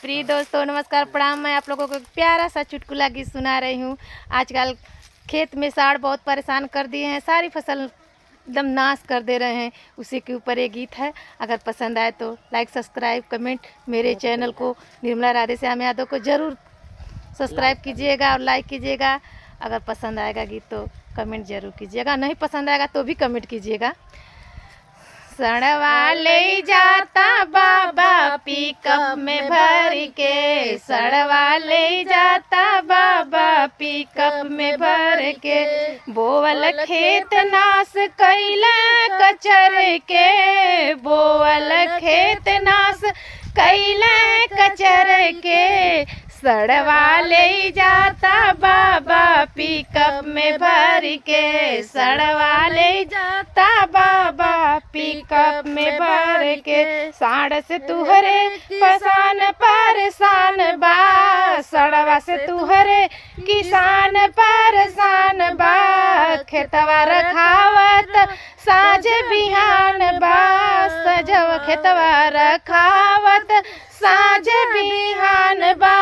प्रिय दोस्तों नमस्कार प्रणाम। मैं आप लोगों को एक प्यारा सा चुटकुला गीत सुना रही हूँ। आजकल खेत में साड़ बहुत परेशान कर दिए हैं, सारी फसल एकदम नाश कर दे रहे हैं। उसी के ऊपर ये गीत है। अगर पसंद आए तो लाइक सब्सक्राइब कमेंट मेरे चैनल को निर्मला राधेश्याम यादव को ज़रूर सब्सक्राइब कीजिएगा और लाइक कीजिएगा। अगर पसंद आएगा गीत तो कमेंट ज़रूर कीजिएगा, नहीं पसंद आएगा तो भी कमेंट कीजिएगा। सड़वा ले जाता बाबा पिकअप में भर के, सड़वा ले जाता बाबा पिकअप में भर के, बोवल खेत नाश कैला कचर के, बोवल खेत नाश कैला कचर के, सड़वा ले जाता बाबा पिकअप में भर के, सड़वा ले जाता बाबा पिकअप में भर के, साड़ से तुहरे परेशान बा, सड़वा से तुहरे किसान परेशान बा, खेतवा रखावत साँझ बिहान बा, सजव खेतवा रखावत साँझ बिहान बा,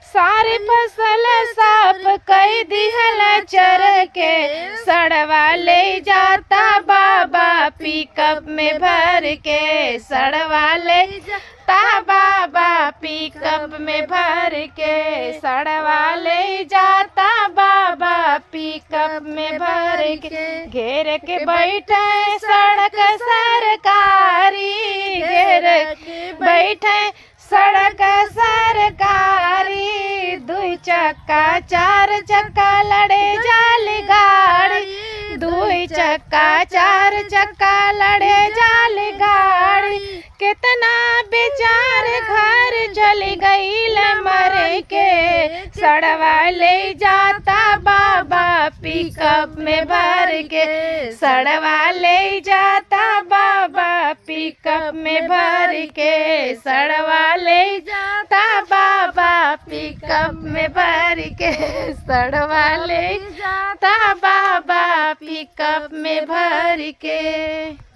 सारी फसल साफ कई दिहल चर के, सड़वा ले जाता बाबा पिकअप में भर के, सड़वा ले जाता बाबा पिकअप में भर के, सड़वा ले जाता बाबा पिकअप में भर के, घेर के बैठे सड़क सरकारी, घेर के बैठे सड़क सरकारी, दुई चक्का चार चक्का लड़े जाल गाड़ी, दुई चक्का चार चक्का लड़े जाल गाड़ी, कितना बेचार घर जल गईल मर के, सड़वा ले जाता बाबा पिकअप में भर के, सड़वा ले जाता बाबा पिकअप में भर के, सड़वा ले जाता बाबा पिकअप में भर के, सड़वा ले जाता बाबा पिकअप में भर के।